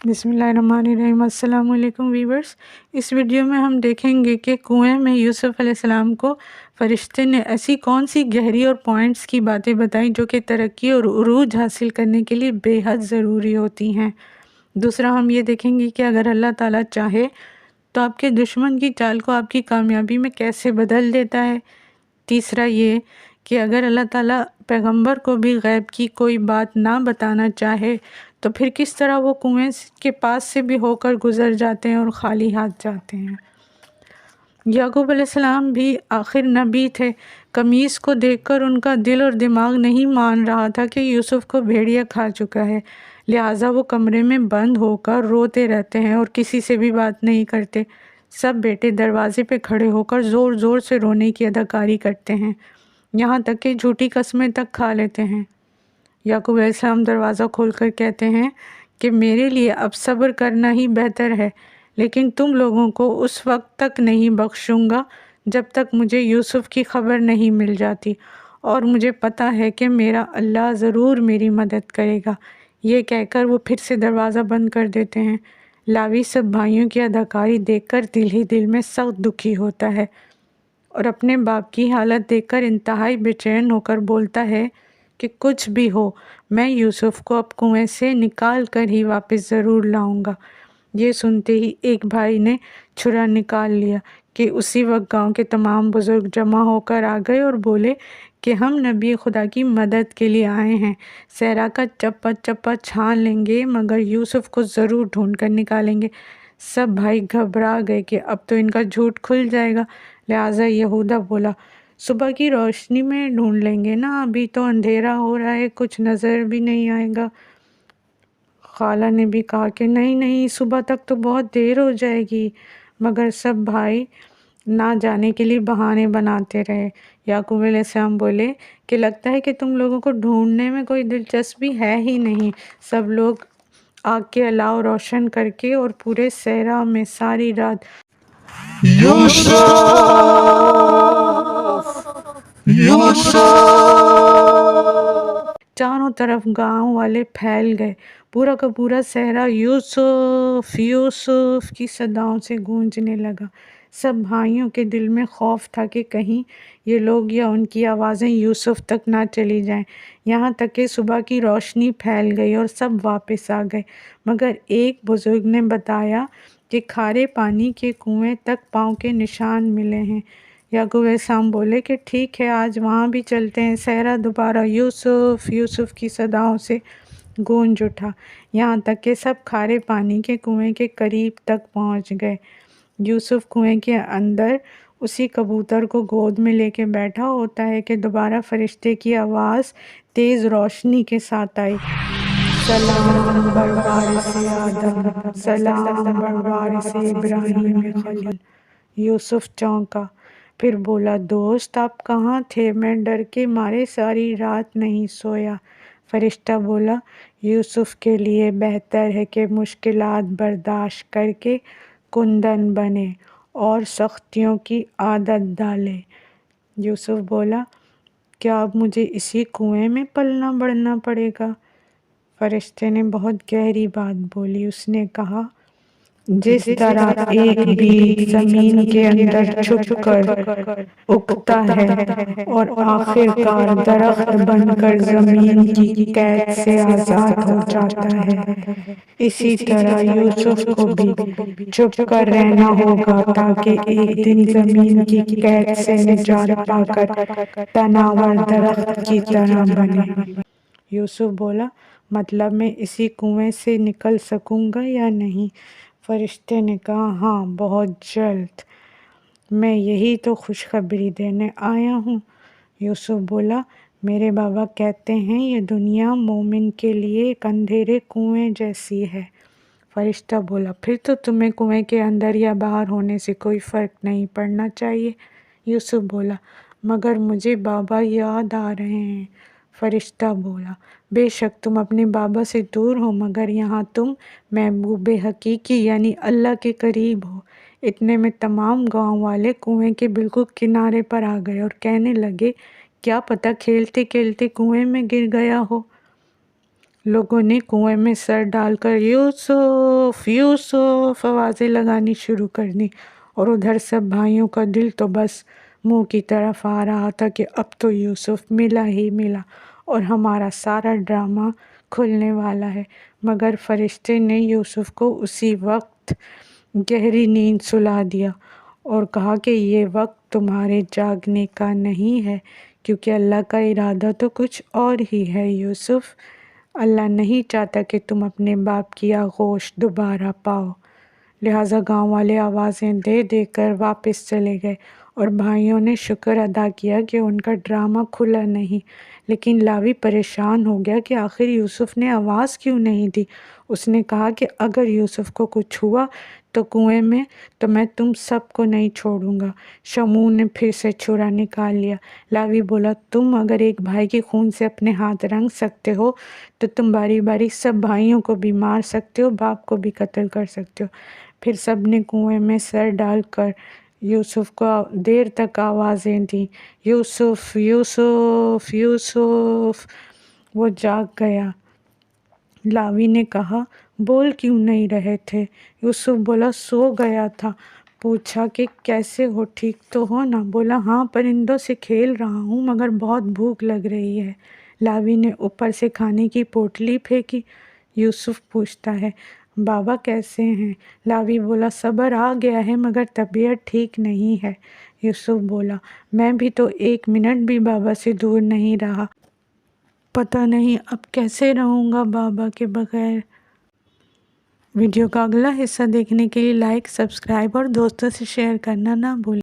بسم اللہ الرحمن الرحیم۔ السلام علیکم ویورز۔ اس ویڈیو میں ہم دیکھیں گے کہ کنویں میں یوسف علیہ السلام کو فرشتے نے ایسی کون سی گہری اور پوائنٹس کی باتیں بتائیں جو کہ ترقی اور عروج حاصل کرنے کے لیے بے حد ضروری ہوتی ہیں۔ دوسرا ہم یہ دیکھیں گے کہ اگر اللہ تعالیٰ چاہے تو آپ کے دشمن کی چال کو آپ کی کامیابی میں کیسے بدل دیتا ہے۔ تیسرا یہ کہ اگر اللہ تعالیٰ پیغمبر کو بھی غیب کی کوئی بات نہ بتانا چاہے تو پھر کس طرح وہ کنویں کے پاس سے بھی ہو کر گزر جاتے ہیں اور خالی ہاتھ جاتے ہیں۔ یعقوب علیہ السلام بھی آخر نبی تھے۔ قمیص کو دیکھ کر ان کا دل اور دماغ نہیں مان رہا تھا کہ یوسف کو بھیڑیا کھا چکا ہے، لہٰذا وہ کمرے میں بند ہو کر روتے رہتے ہیں اور کسی سے بھی بات نہیں کرتے۔ سب بیٹے دروازے پہ کھڑے ہو کر زور زور سے رونے کی اداکاری کرتے ہیں، یہاں تک کہ جھوٹی قسمیں تک کھا لیتے ہیں۔ یعقوب علیہ السلام دروازہ کھول کر کہتے ہیں کہ میرے لیے اب صبر کرنا ہی بہتر ہے، لیکن تم لوگوں کو اس وقت تک نہیں بخشوں گا جب تک مجھے یوسف کی خبر نہیں مل جاتی، اور مجھے پتہ ہے کہ میرا اللہ ضرور میری مدد کرے گا۔ یہ کہہ کر وہ پھر سے دروازہ بند کر دیتے ہیں۔ لاوی سب بھائیوں کی اداکاری دیکھ کر دل ہی دل میں سخت دکھی ہوتا ہے اور اپنے باپ کی حالت دیکھ کر انتہائی بے چین ہو کر بولتا ہے کہ کچھ بھی ہو میں یوسف کو اب کنویں سے نکال کر ہی واپس ضرور لاؤں گا۔ یہ سنتے ہی ایک بھائی نے چھرا نکال لیا کہ اسی وقت گاؤں کے تمام بزرگ جمع ہو کر آ گئے اور بولے کہ ہم نبی خدا کی مدد کے لیے آئے ہیں، صحرا کا چپا چپا چھان لیں گے مگر یوسف کو ضرور ڈھونڈ کر نکالیں گے۔ سب بھائی گھبرا گئے کہ اب تو ان کا جھوٹ کھل جائے گا، لہٰذا یہودا بولا صبح کی روشنی میں ڈھونڈ لیں گے نا، ابھی تو اندھیرا ہو رہا ہے، کچھ نظر بھی نہیں آئے گا۔ خالہ نے بھی کہا کہ نہیں نہیں، صبح تک تو بہت دیر ہو جائے گی، مگر سب بھائی نہ جانے کے لیے بہانے بناتے رہے۔ یعقوب علیہ السلام بولے کہ لگتا ہے کہ تم لوگوں کو ڈھونڈنے میں کوئی دلچسپی ہے ہی نہیں۔ سب لوگ آگ کے الاؤ روشن کر کے اور پورے صحرا میں ساری رات یوسف یوسف چاروں طرف گاؤں والے پھیل گئے۔ پورا کا پورا صحرا یوسف یوسف کی صداؤں سے گونجنے لگا۔ سب بھائیوں کے دل میں خوف تھا کہ کہیں یہ لوگ یا ان کی آوازیں یوسف تک نہ چلی جائیں۔ یہاں تک کہ صبح کی روشنی پھیل گئی اور سب واپس آ گئے، مگر ایک بزرگ نے بتایا کہ کھارے پانی کے کنویں تک پاؤں کے نشان ملے ہیں۔ یعقوب علیہ السلام بولے کہ ٹھیک ہے، آج وہاں بھی چلتے ہیں۔ صحرا دوبارہ یوسف یوسف کی صداؤں سے گونج اٹھا، یہاں تک کہ سب کھارے پانی کے کنویں کے قریب تک پہنچ گئے۔ یوسف کنویں کے اندر اسی کبوتر کو گود میں لے کے بیٹھا ہوتا ہے کہ دوبارہ فرشتے کی آواز تیز روشنی کے ساتھ آئی، سلام بر وارث آدم، سلام بر وارث ابراہیم خلیل۔ یوسف چونکا، پھر بولا دوست آپ کہاں تھے؟ میں ڈر کے مارے ساری رات نہیں سویا۔ فرشتہ بولا یوسف کے لیے بہتر ہے کہ مشکلات برداشت کر کے کندن بنے اور سختیوں کی عادت ڈالے۔ یوسف بولا کیا اب مجھے اسی کنویں میں پلنا بڑھنا پڑے گا؟ فرشتے نے بہت گہری بات بولی۔ اس نے کہا جس طرح ایک بیج زمین کے اندر چھپ کر اگتا ہے اور آخر کار درخت بن کر زمین کی قید سے آزاد ہو جاتا ہے، اسی طرح یوسف کو بھی چھپ کر رہنا ہوگا تاکہ ایک دن زمین کی قید سے نجات پا کر تناور درخت کی طرح بنے۔ یوسف بولا مطلب میں اسی کنویں سے نکل سکوں گا یا نہیں؟ فرشتے نے کہا ہاں، بہت جلد، میں یہی تو خوشخبری دینے آیا ہوں۔ یوسف بولا میرے بابا کہتے ہیں یہ دنیا مومن کے لیے ایک اندھیرے کنویں جیسی ہے۔ فرشتہ بولا پھر تو تمہیں کنویں کے اندر یا باہر ہونے سے کوئی فرق نہیں پڑنا چاہیے۔ یوسف بولا مگر مجھے بابا یاد آ رہے ہیں۔ فرشتہ بولا بے شک تم اپنے بابا سے دور ہو، مگر یہاں تم محبوب حقیقی یعنی اللہ کے قریب ہو۔ اتنے میں تمام گاؤں والے کنویں کے بالکل کنارے پر آ گئے اور کہنے لگے کیا پتہ کھیلتے کھیلتے کنویں میں گر گیا ہو۔ لوگوں نے کنویں میں سر ڈال کر یوسف یوسف آوازیں لگانی شروع کر دی، اور ادھر سب بھائیوں کا دل تو بس منہ کی طرف آ رہا تھا کہ اب تو یوسف ملا ہی ملا اور ہمارا سارا ڈرامہ کھلنے والا ہے۔ مگر فرشتے نے یوسف کو اسی وقت گہری نیند سلا دیا اور کہا کہ یہ وقت تمہارے جاگنے کا نہیں ہے، کیونکہ اللہ کا ارادہ تو کچھ اور ہی ہے یوسف۔ اللہ نہیں چاہتا کہ تم اپنے باپ کی آغوش دوبارہ پاؤ۔ لہٰذا گاؤں والے آوازیں دے دے کر واپس چلے گئے اور بھائیوں نے شکر ادا کیا کہ ان کا ڈرامہ کھلا نہیں۔ لیکن لاوی پریشان ہو گیا کہ آخر یوسف نے آواز کیوں نہیں دی۔ اس نے کہا کہ اگر یوسف کو کچھ ہوا تو کنویں میں تو میں تم سب کو نہیں چھوڑوں گا۔ شمعون نے پھر سے چھرا نکال لیا۔ لاوی بولا، تم اگر ایک بھائی کے خون سے اپنے ہاتھ رنگ سکتے ہو تو تم باری باری سب بھائیوں کو بھی مار سکتے ہو، باپ کو بھی قتل کر سکتے ہو۔ پھر سب نے کنویں میں سر ڈال کر یوسف کو دیر تک آوازیں دیں، یوسف یوسف یوسف۔ وہ جاگ گیا۔ لاوی نے کہا، بول کیوں نہیں رہے تھے؟ یوسف بولا، سو گیا تھا۔ پوچھا کہ کیسے ہو، ٹھیک تو ہو نا؟ بولا، ہاں، پرندوں سے کھیل رہا ہوں مگر بہت بھوک لگ رہی ہے۔ لاوی نے اوپر سے کھانے کی پوٹلی پھینکی۔ یوسف پوچھتا ہے، بابا کیسے ہیں؟ لاوی بولا، صبر آ گیا ہے مگر طبیعت ٹھیک نہیں ہے۔ یوسف بولا، میں بھی تو ایک منٹ بھی بابا سے دور نہیں رہا، پتہ نہیں اب کیسے رہوں گا بابا کے بغیر۔ ویڈیو کا اگلا حصہ دیکھنے کے لیے لائک، سبسکرائب اور دوستوں سے شیئر کرنا نہ بھولیں۔